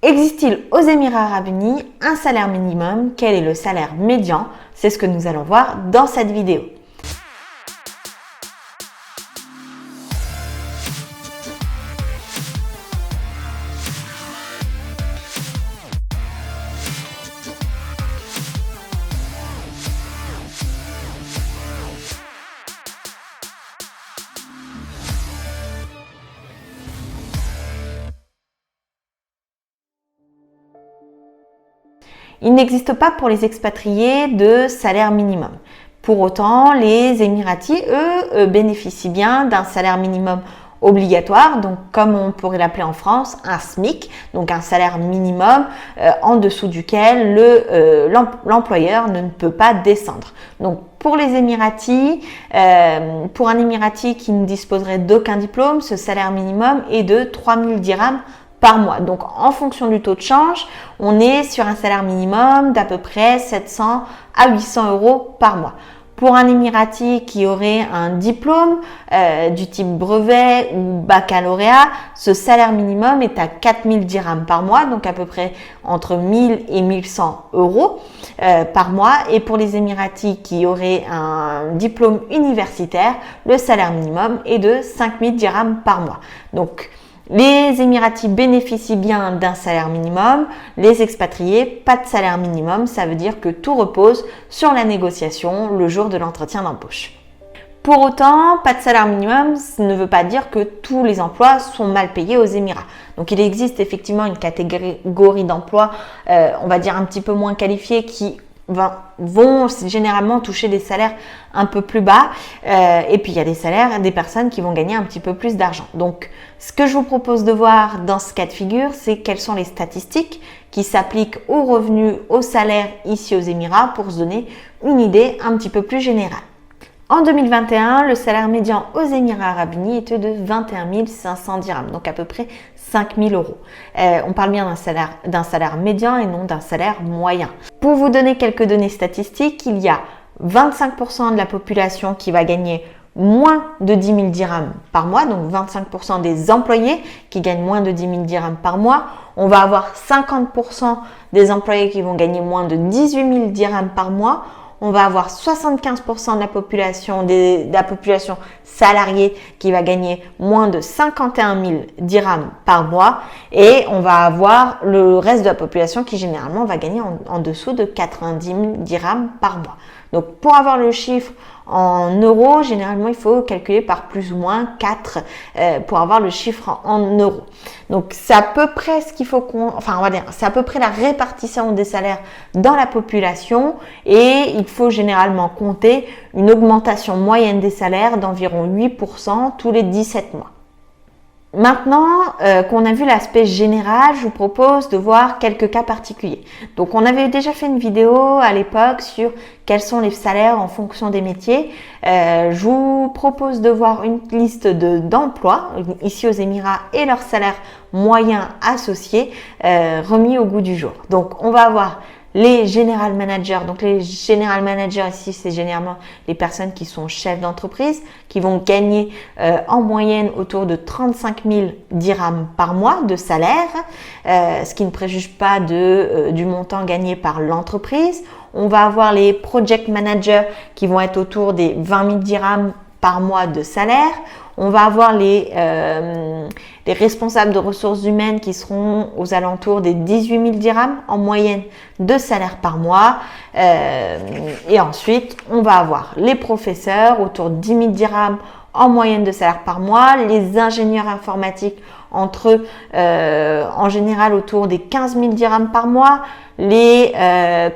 Existe-t-il aux Émirats Arabes Unis un salaire minimum? Quel est le salaire médian? C'est ce que nous allons voir dans cette vidéo. Il n'existe pas pour les expatriés de salaire minimum. Pour autant, les Émiratis, eux, bénéficient bien d'un salaire minimum obligatoire, donc comme on pourrait l'appeler en France, un SMIC, donc un salaire minimum en dessous duquel l'employeur ne peut pas descendre. Donc pour les Émiratis, pour un Émirati qui ne disposerait d'aucun diplôme, ce salaire minimum est de 3000 dirhams par mois. Donc en fonction du taux de change, on est sur un salaire minimum d'à peu près 700 à 800 euros par mois. Pour un Émirati qui aurait un diplôme du type brevet ou baccalauréat, ce salaire minimum est à 4000 dirhams par mois, donc à peu près entre 1000 et 1100 euros par mois. Et pour les Émiratis qui auraient un diplôme universitaire, le salaire minimum est de 5000 dirhams par mois. Donc les Émiratis bénéficient bien d'un salaire minimum, les expatriés, pas de salaire minimum, ça veut dire que tout repose sur la négociation le jour de l'entretien d'embauche. Pour autant, pas de salaire minimum, ça ne veut pas dire que tous les emplois sont mal payés aux Émirats. Donc il existe effectivement une catégorie d'emplois, on va dire un petit peu moins qualifiés, qui vont généralement toucher des salaires un peu plus bas et puis il y a des salaires des personnes qui vont gagner un petit peu plus d'argent. Donc ce que je vous propose de voir dans ce cas de figure, c'est quelles sont les statistiques qui s'appliquent aux revenus, aux salaires ici aux Émirats pour se donner une idée un petit peu plus générale. En 2021, le salaire médian aux Émirats Arabes Unis était de 21 500 dirhams, donc à peu près 5000 euros. On parle bien d'un salaire médian et non d'un salaire moyen. Pour vous donner quelques données statistiques, il y a 25% de la population qui va gagner moins de 10 000 dirhams par mois, donc 25% des employés qui gagnent moins de 10 000 dirhams par mois. On va avoir 50% des employés qui vont gagner moins de 18 000 dirhams par mois. On va avoir 75% de la population salariée qui va gagner moins de 51 000 dirhams par mois et on va avoir le reste de la population qui généralement va gagner en dessous de 90 000 dirhams par mois. Donc pour avoir le chiffre en euros, généralement il faut calculer par plus ou moins 4 pour avoir le chiffre en euros. Donc c'est à peu près ce qu'il faut c'est à peu près la répartition des salaires dans la population et il faut généralement compter une augmentation moyenne des salaires d'environ 8% tous les 17 mois. Maintenant qu'on a vu l'aspect général, je vous propose de voir quelques cas particuliers. Donc on avait déjà fait une vidéo à l'époque sur quels sont les salaires en fonction des métiers. Je vous propose de voir une liste d'emplois ici aux Émirats et leurs salaires moyens associés remis au goût du jour. Donc on va avoir les general managers. Donc les general managers ici, c'est généralement les personnes qui sont chefs d'entreprise, qui vont gagner en moyenne autour de 35 000 dirhams par mois de salaire, ce qui ne préjuge pas du montant gagné par l'entreprise. On va avoir les project managers qui vont être autour des 20 000 dirhams par mois de salaire. On va avoir les responsables de ressources humaines qui seront aux alentours des 18 000 dirhams en moyenne de salaire par mois. Et ensuite, on va avoir les professeurs autour de 10 000 dirhams en moyenne de salaire par mois. Les ingénieurs informatiques entre en général autour des 15 000 dirhams par mois. Les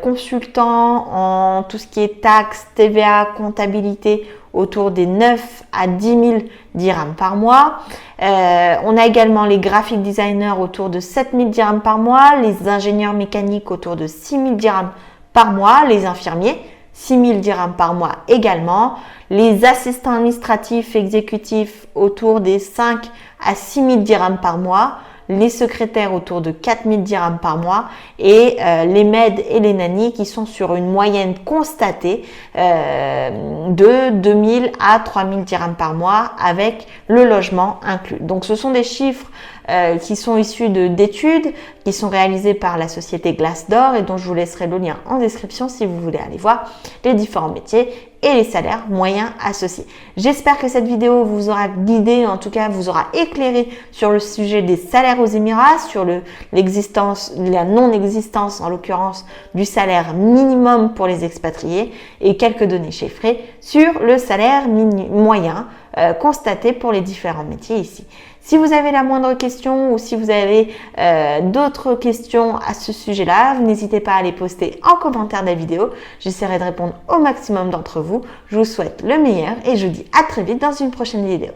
consultants en tout ce qui est taxes, TVA, comptabilité autour des 9 à 10 000 dirhams par mois. On a également les graphic designers autour de 7 000 dirhams par mois, les ingénieurs mécaniques autour de 6 000 dirhams par mois, les infirmiers 6 000 dirhams par mois également, les assistants administratifs exécutifs autour des 5 à 6 000 dirhams par mois, les secrétaires autour de 4000 dirhams par mois et les maids et les nannies qui sont sur une moyenne constatée de 2000 à 3000 dirhams par mois avec le logement inclus. Donc ce sont des chiffres qui sont issus d'études qui sont réalisées par la société Glassdoor et dont je vous laisserai le lien en description si vous voulez aller voir les différents métiers et les salaires moyens associés. J'espère que cette vidéo vous aura guidé, en tout cas vous aura éclairé sur le sujet des salaires aux Émirats, sur l'existence, la non-existence en l'occurrence du salaire minimum pour les expatriés et quelques données chiffrées sur le salaire moyen constaté pour les différents métiers ici. Si vous avez la moindre question ou si vous avez d'autres questions à ce sujet-là, n'hésitez pas à les poster en commentaire de la vidéo. J'essaierai de répondre au maximum d'entre vous. Je vous souhaite le meilleur et je vous dis à très vite dans une prochaine vidéo.